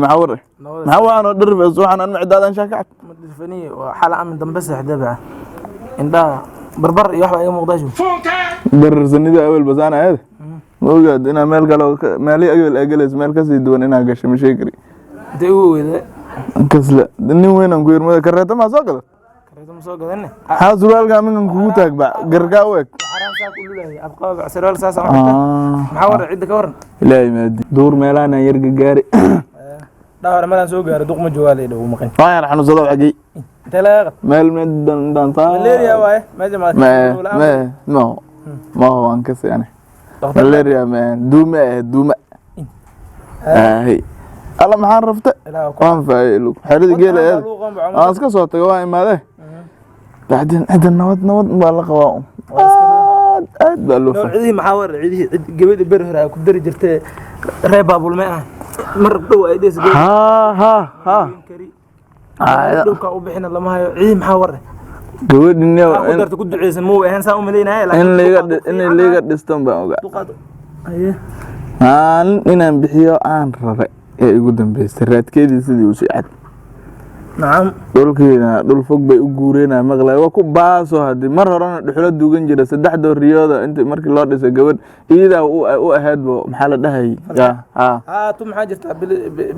محور محور أنا درب أسوح أنا معداد أنا شاكعت مدفني وحالة من دنبس حدبها عندها بربر يحوى أي مقداشو در سنيدة أول بس أنا هذا موجود أنا مال قالوا مالي أول أجلس مال كسي دون أنا قش مشاكري تقول إذا كسلا دني وين أنقول ما كررت ما ساقط كررت ما ساقط إنه حاصل القام من قوتك بقى قرقاوك حرام ساق كله له أبقى بعسرال ساسا محور عندك ورن لا ما أدري دور مالانا يرجع جاري لا أنا ما نسوق جاري دوق مجوالي ده ومكان طاير حنو صدق عجي تلاقط مال من دان طاير مليريا واي ما جمع ما هو أنكس يعني مليريا ما دوما هي الله ما عرفت قام فايلو حريد جيل هذا أسكت صوتك واي ما ذا بعدين عند النواد مبالغ قواهم لو عيدي محاور عيدي قبل برهرة كدري جرت ريبا أبو الماء مر بدو أيديس ها لو كأو بحنا الله ما هي عيدي محاور قبل إني قدرت كد عيسى مو إهان سام ملينا هاي إن اللي قد استنبأ وقع أيه إن بحيو عن رأي يقدم بيسترات كذي سدي وسعد نعم دولكينا دول فوق bay u guureena maqlay waa ku baaso hadii mar horena dhuxlo duugan jira saddex door riyada inta markii loo dhisay gabadh iyada u ahayd maxaa la dhahay tu maxaa jirta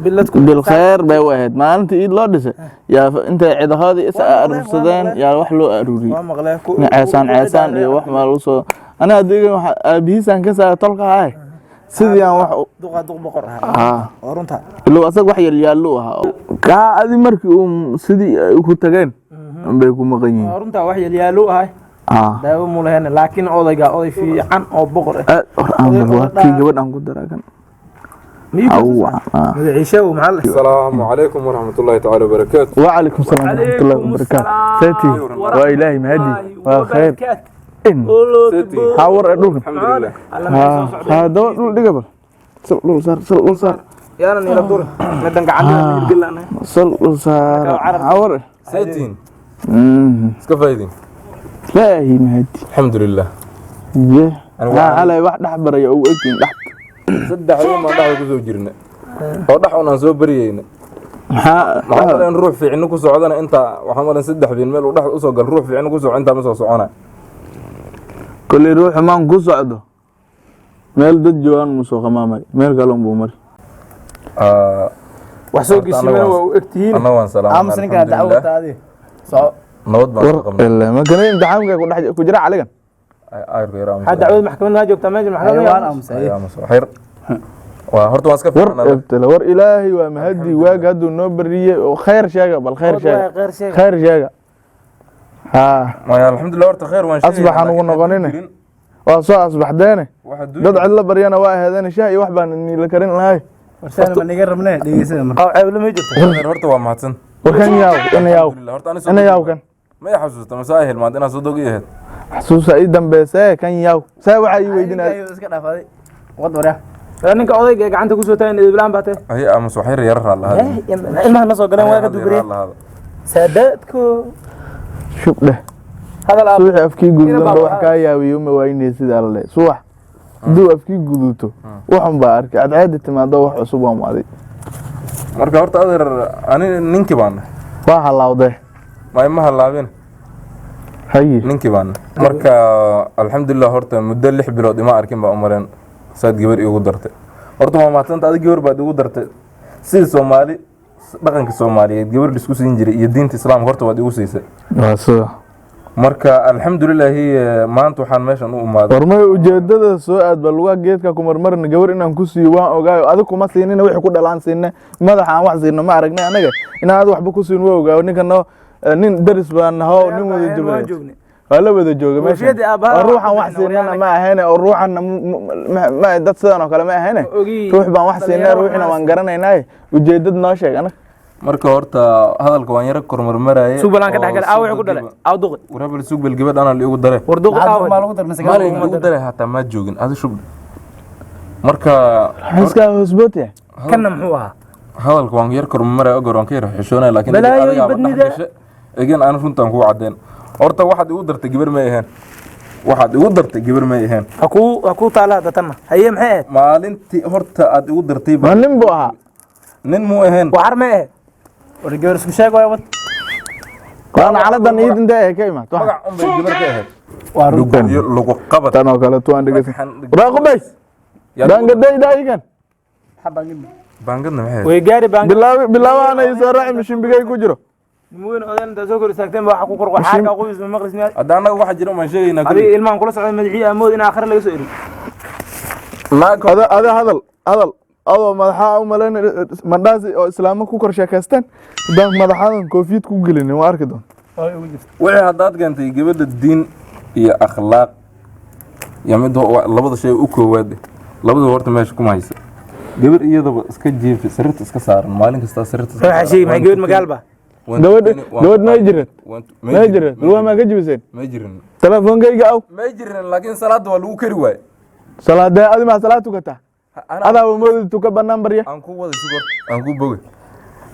biladku bil khair bay u ahayd maalintii iyad loo dhisay yaa inta ciidahoodii is arursadeen yaa wax loo aruriy waa maqlay ku ceesaan iyo wax ma loo soo ana adiga waxa aabihiisan ka saa tolka ahay sidii aan wax duq boqor runta ilo asag wax yaalo ka adi markii uu sidii ku tageen bay ku maqan yihiin runta wax yaalo daawo mulahana laakiin odayga oday fiican oo boqor kii gabadhan ku daraagan السلام عليكم ورحمة الله تعالى وبركاته. وعليكم السلام ورحمة الله وبركاته. ساتي وإلهي مهدي وخير إن حاور أدوك الحمد لله. هذا دول دقبل سل صار يا أنا نيل الدور ندنق عندنا نقول لنا سل صار حاور ساتين سكفايدين لا هي مهدي الحمد لله. على واحد أحبر يا أوكين تحت صدق يوم ما ضحوا كذو جرنا أو ضحوا نسوا بريين ما نروح في عنك وسعودنا أنت وحمد نصدق في المال وضح أسوق نروح في عنك وسعود أنت مسوا سعونا كل يروح ما نقص عده مال ضد جوان مسوا خمامي مال قالوا بومر وحسوق السماء وأكتين أنا وان سلام أمس نقعد عودت هذه صعب نود ما ما كان يمتحن كجرا عليك حتى عود محكمة ما جوك تماجم محكمة أمس خير وهرت ماسك ور إلهي ومهدي واجد النبرية وخير شيء بالخير شيء خير شيء ما الحمد لله ورت خير وان أصبح أنا ونقنينه أصبح دانه ضد على بريانا واحد شيء واحد إني لكرين هاي ورسالة من نجرب منه دي سنة عيب لما يجي هرت ومحسن وكان ياو أنا ياو كان ما يحسوس تمساهل ما عندنا صدقيه حسوس أيضا بس كان ياو سوى عي ويدنا وضع وراه لأنك أضيق عنده كوسو تاني البلان باته هي أمس وحير يرى الله هذا المهم نصو قلنا واحد دوبري سادتكو شوف له هذا الأب سوح أفكي قدوم بروح كايا ويوم ويني سيد الله سوح دو أفكي قدوته وحن بارك عادة ما ضوح عصوبة ماضي marka horta adeer ani ninkii baan waa halawday ma ima halaabin haye ninkii baan marka alxamdulillah horta muddo 6 bilood ima arkin ba umareen saad gabar igu dartay horta ma maatanta adiga gabar baad igu dartay sida Soomaali dhaqanka Soomaaliyeed gabar isku siin jiray iyo diinta Islaamka horta waad igu siisay waasoo marka alxamdulillah maanta waxaan meeshan u umaaday warmay ujeedada soo aad bal luga geedka ku marmarna gabar inaan ku siiyo waan ogaayo adiga kuma siinina wixii ku dhalaan siinna madaxa aan wax siino ma aragnay anaga inaad waxba ku siin waa ogaayo ninkana nin daris baan naho nin wada joognay wala wada jooga meesha ruuxan wax siinana ma ahayna ruuxan ma dad sidan oo kale ma ahayna ruux baan wax siinay ruuxina waan garanaynaa ujeedad noo sheeg anaga marka horta hadalka waan yara kormarmaraaye suubalan ka dhaxgal aw wuxuu ku dhalay aw duq warabal suugal gabadh ana igu daray war duq aw ma lagu dar masaga ma lagu daray hatta ma joogin adi shub marka iska hosbootay kana muxuu ahaa hadalka waan yar kormaraaye ogoron ka yar xishoonay laakiin adiga badnida egan aan runtan ku cadeen horta waxaad igu dartay gabar ma yahan waxaad igu dartay gabar ma yahan ha ku taala dadana haye maxay maalintii horta aad igu dartay maalin buu ahaa nin muu ahayn waxar ma ahayd war gabar isku sheeg waay wad waana caladan iid intee ay ka imaad magac un bay gabar ka ahayd waa runtan iyo lagu qabad tan oo kale tuwaan dhegeysan raaqobays dangaday daayigan xabagin baangadna maxay way gaari baan bilaabaana soo raaci mishimbigay ku jiro muun odan inta soo kor istaagteen waxa ku qorqo xaarka qoys ma maqlisni hadda anaga waxa jira ma sheegaynaa adiga ilmaan kula socday madaxii amood in aakhir laga soo eri ada hadal adoo madaxa u malayn mandhaasi oo islaamo ku kor sheekaysteen hadaan madaxadan koofiyad ku gelinin waa arki doon wixii haddaad keentay gabadha diin iyo akhlaaq iyo mid labada shay u koowaad labada horta meesha kuma haysa gabar iyadaba iska jiifi sariirta iska saaran maalin kasta sariirta waxa shay ma gabadh magaalba gabadh may jireed luwa ma ka jibiseen ma jirin telefoonkayga aw ma jirin laakiin salaada waa lagu kari waaye salaadee adi maa salaad tukataa adaa moodi tuka banaan barya aan ku wada sugor aan ku bogay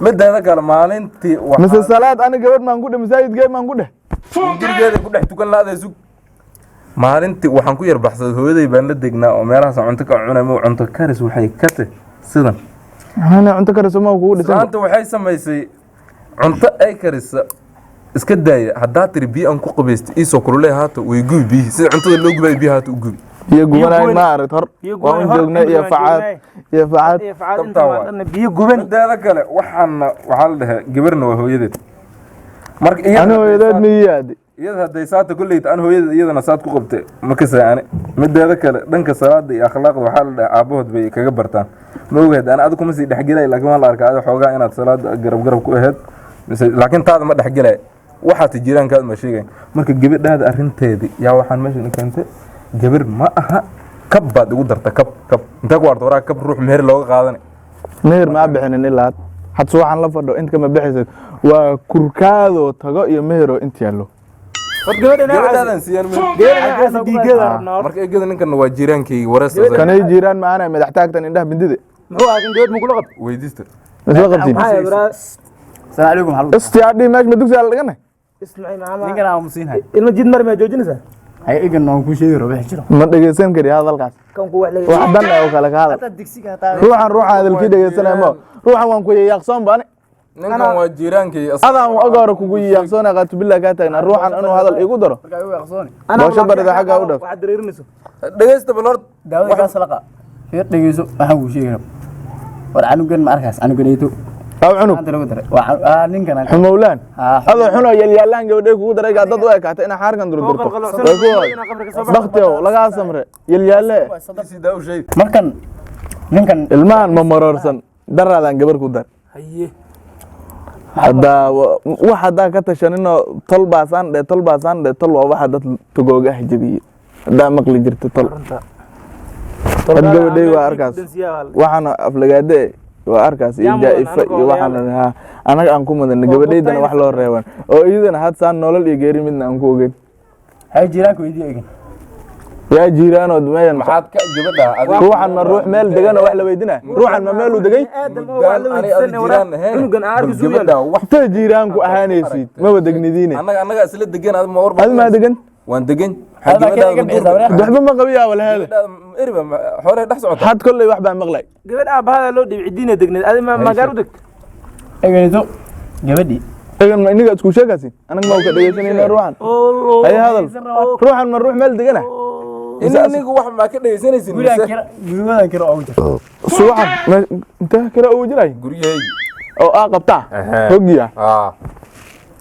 mideeda kale maalintii mise salaad ani gabadh maan ku dheh masaajidkee maan ku dheh gurigeeda ku dhex tukan laada sug maalintii waxaan ku yar baxsaday hooyaday baan la degnaa oo meelahaas cunto ka cunay ma cunto karis waxay ka tahay sidan ana cunto karis ma kugu dhisan maanta waxay samaysay cunto ay karisa iska daaya haddaa tiri biyo aan ku qabaystay iisoo kululey haato way gubi biyihi sida cuntada loo gubay biyo haato u gubi biyo gubanaay ma arag hor waan joognay iyo facaad biyo guban mideeda kale waxaa la dhahaa gabarna waa hooyadeed marka ani hooyadeed miyaadi iyada hadday saata kulleyta an hooyadeed iyadana saad ku qabtay ma kasaani mideeda kale dhanka salaada iyo akhlaaqda waxaa la dhahaa aabahood bay kaga bartaan ma ogeed ana adigu kuma sii dhexgelay laakiin waan la arkaa ada xoogaa inaad salaada garab ku aheyd laakiin taada ma dhexgelay waxaad jiraankaad ma sheegayn marka gabadhaada arrinteedii yaa waxaan meeshan keentay gabar ma aha kab baad igu darta kab intee ku waarta waraa kab ruux meher looga qaadanay meher maa bixinin ilaa had suwaxan la fadho inta kama bixisid waa kurkaadoo tago iyo meheroo inta yaallo gabadhaadan siiyaan marka eegada ninkan waa jiraankayga wareesta kanay jiraan maana madax taagtan indhaha bindide muxuu ahaa kan gabadh mukula qab weydiista isla qabtiin salaamu calaykum istiyaadhi meesh ma dugsi la dhigana ismacay maama ninkan aan musiinhay ilma jid mar ma joojinaysa hay igan aan ku sheegi rabo jiro ma dhageysan kari hadalkaas kan ku wax wax dan oo kale ka hadal hada digsiga taa ruuxan hadalkii dhageysanay ma ruuxan waan ku yaaqsoon baan ninkan waa jiraankayga adaan ogaaro kugu yaaqsoon qaatu billaah ka taagna ruuxan inuu hadal igu daro markaa u yaqsooni boosho barida xagga u dhaf waxa dareerinayso dhageysta bal hor daawada ka salaqa fiir dhageyso waxaan ku sheegi rabo war anugan ma arkaas anuganayto aw cunug anta lagu daray waa ninkan xumowlaan adoo xuno yalyaalaan gabadhay kugu daray dad u ekaatay ina xaarkan durdurto baktiyow lagaa samre yalyaale markan ninkan ilmahan ma maroorsan daraadan gabar ku dar haye haddaa wax haddaa ka tashaninoo tol baasaan dhe tol waa waxa dad togooga hajabiye haddaa maqli jirta tol had gabadhay waa arkaas waxaana aflagaade waa arkaas iyo jaa-ifa iyo waxaana anaga aan ku mudan gabadhaydana wax loo reeban oo iyadana had saan nolol iyo geeri midna aan ku ogeyn hay jiraanku weydiyo egan yaa jiiraanood meeyan maxaad ka gabadha ruuxan ma ruux meel degan oo wax la weydina ruuxan ma meel u degay waxta jiiraanku ahaanaysid maba degnidiine annaga isla degan adi maa degan waan degan waxba ma qabiyaa walaheeda eriba xoolay dhex socota had kolley wax baa maqlay gabadh aabahada loo dhibi cidiina degneed adi ma gaar u degto eganito gabadhii egan ma iniga isku sheekaasin anaga ma ka dhegeysanayna ruuxan hay hadal ruuxan ma ruux meel degana inigu wax ma ka dhegeysanaysin gurigadan kira oo jirto suwaxan intee kale ugu jiray gurigayga oo aa qabtaa hogiya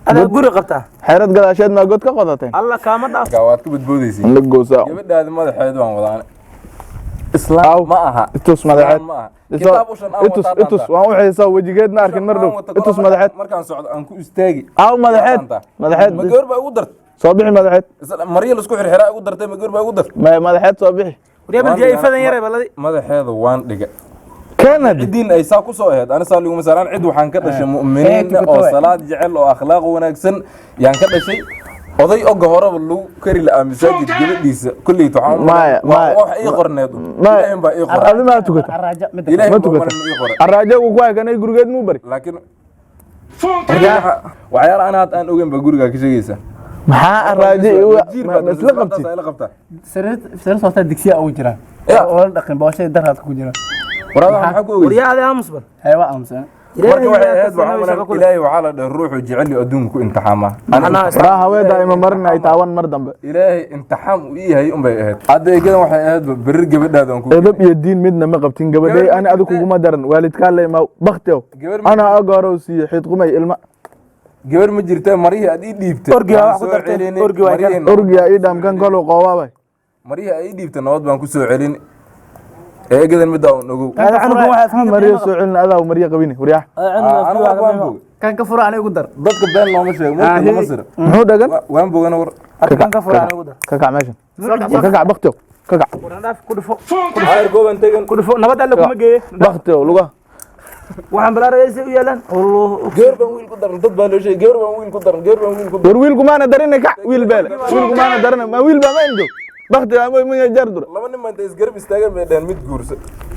ada guri qabtaa xeerad gadaasheed maa god ka qodateen alla kaama dhaaf waad ka badboodaysa la goosaa gabadhaada madaxeed waan wadaane islaam ma aha itus madaxeed ma aha kitaab ushan aan itus waan u xiisaa wajigeed ma arkin mar dhow itus madaxeed markaan socdo aan ku istaagi aw madaxeed madaxeed ma gabar baa ugu dartay soo bixi madaxeed maryo la isku xirxiraa ugu dartay ma gabar baa ugu dartay madaxeed soo bixi wariyaba jaa-ifadan yare baladi madaxeeda waan dhiga kanadi cidiin ay saa ku soo aheyd ani saa liguma saaraan cid waxaan ka dhashay mu'miniin oo salaad jecel oo akhlaaq wanaagsan yaan ka dhashay oday oga horeba lagu kari la'aa masaajid gabadhiisa kulleyt wax ii qorneed ilaahin baa ii qoray adi maa tukata araaja mid ilaahin ma baa tukata ii qoray araajagu ku haykanay gurigeed muu bari laakiin waxyaala ana had aan ogeyn baa gurigaa ka sheegaysa maxaa araaje isla qabti sariir soo digsiya ugu jiraan oo la dhaqin booshada daraad ku jira waraada maxaa ku ogeysiiyey waryaade aamus bal هاي وأمسن marka waxay ahayd ilaahay waxaa la dhahay ruuxu jecel iyo adduunku imtixaama waraa haweeda ima marin ay taawan mar dambe ilaahay imtixaam u yahay un bay ahayd hadda eegadan waxay ahayd berir gabadhaada aan ku edab iyo diin midna ma qabtin gabadhay ani adigu kuguma daran waalidkaa le ma baktiyow ana agorow siiye xidqumay ilma gabar ma jirta marihii aad ii dhiibtay Orgiga wax ku dartay, orgi waa kan. orgiya ii dhaamkan kolu qoobaabay marihii aad ii dhiibtay nabad baan ku soo celin eegadan midda aan ogow هذا عنق واحد ha mariyo soo celin adaa mariyo qabine waryaa anigu waan bogay كان كفر عليه قدر dadka been looma sheego marka lama sira muxuu dhagan waan bogana war كان كفر على وده ka kac meeshan ka kac baktiyow ka kac ورنا في كل فوق ayr gooban tagan كل فوق نبات لكم ما جاي baktiyow luga waxaan balaarayay u yeelan wallo gabar baan wiil ku daran dad baa loo sheegay gabar baan wiil ku daran gabar baan wiil ku daran war wiilku maana darin kac wiil beele wiilku maana darin ma wiil baa ma injo baktiyow ama ma jar dur laba nin baan is garab istaagan bay dhaheen mid guursa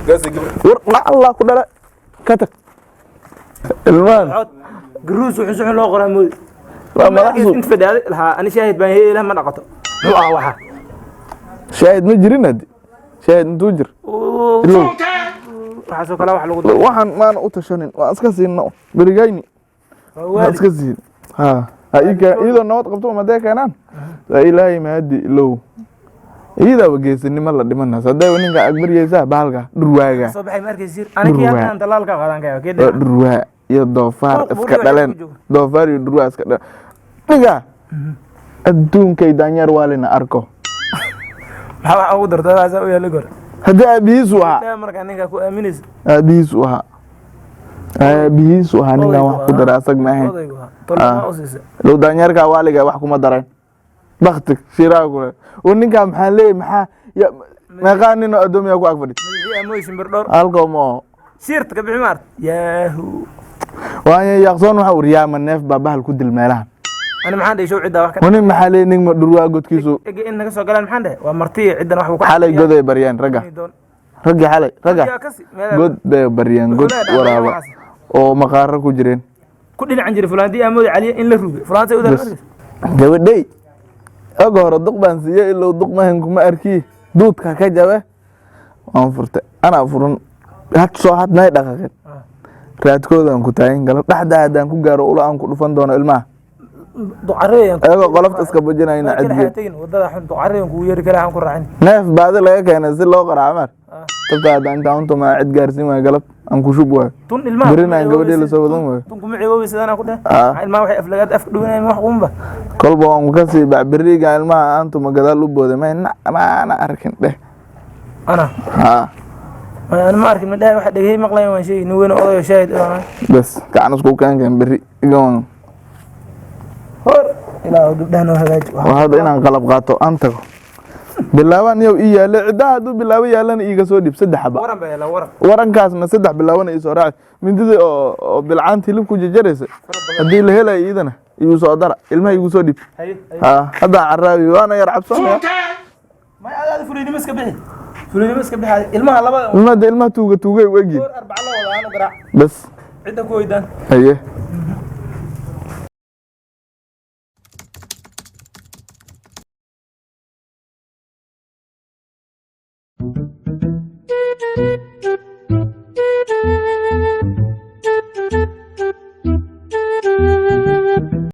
gaas gabar war la allah ku dhala ka tag ilmaan قروس وحسن لو قرا مود waa madaxdu انت فداد لها انا شاهد بان هي لها ما نقطه مو waxa shaahid ma jirin hadi shaahid intuu jir ilow waxa soo kala wax lagu daro waxaan maana u tashanin waa iska siino berigayni waa iska siin iyadoo nabad qabto madee keenaan waa ilaahay mahadi ilow iyadaaba geesinimo la dhimanaas hadday ninka agbaryaysaa bahalka dhurwaaga soo baxay markay sir aniki aan dalaalka qaadan kaya waa dhurwaa iyo doofaar iska dhaleen doofaar iyo dhurwaa iska dhaleen dhiga adduunkay daanyeer waalina arko maxaa ugu dartadaas u yeelay gor haddii aabihiisu ahaa taa marka ninka ku aaminaysa aabihiisu ahaa ninkan wax ku dara asag ma ahayn odaygu tolma u siisa low daanyeerkaa waaliga wax kuma darayn bakti shiraa kule oo ninkaa maxaa leeyahy maxaa meeqaa ninoo addoomiyaa ku ag fadhid magacii amooy shimbir dhowr halkoo ma oho siirta ka bixi maarta yaahu waaya yaaqsoon waxa uryaama neef baa bahal ku dil meelahan ana maxaan dhahay show cidda wax ka nin maxaa leeyahy nin ma dhurwaa godkiisu ege in naga soo galaan maxaan dhahay waa martiya ciddan wax ku xalay goday baryeen ragga xalay ragga god bay baryeen god waraaba oo maqaaro ku jireen ku dhinacan jiray fulaantii amoodi caliya in la rugay fulaantay u dalmaraysa gabadhay oga hore duq baan siiye ilow duq mahan kuma arki duudka ka jabe waan furtay anaa furan had soo had nay dhaqaqeen raadkoodaan ku taagan galab dhaxda haddaan ku gaaro ula aan ku dhufan doono ilmaha ducareeyan ayagoo qolofta iska bujinayna cidgeed wadada xun ducareeyan ku yeeri kale aan ku raacin neef baadi laga keenay si loo qaraaco maar tabta haddaan intaan untumaa cid gaarsiin waayo galab aan ku shub waayo tun ilmaha berinaan gabadhii lasoo wadan waayo tun kuma ciwoobay sidaan ku dhahay ilmaha waxay aflagaad afka dhuwanayaan wax uunba kolba waan ka sii bacberiga ilmaha aantuma gadaal u booday maana arkin dheh ana ana ma arkin madhahay waxa dhagay maqlayn waan sheegay nin weyn odayo shaahid bas gacan isku keenkeen berri igan hor ilaa gabdhahan oo hagaaji waa hadda inaan qalab qaato aan tago bilaabaan yow ii yaale ciddaa hadduu bilaabo yaalana iiga soo dhib saddex xaba waran baa yaala waran warankaasna saddex bilaabana ii soo raaci mindida oo bilcaanta hilib ku jajaraysa haddii la helayo iidana igu soo dara ilmaha igu soo dhib haddaan caraabi waana yar cabsanaya may adaada fuliinimo iska bixi fuliinimo iska bixi ilmaha labada ilmaha tuuga tuugay u egyihin arbaca la wada aanu garaac bas cidda ku weydaan haye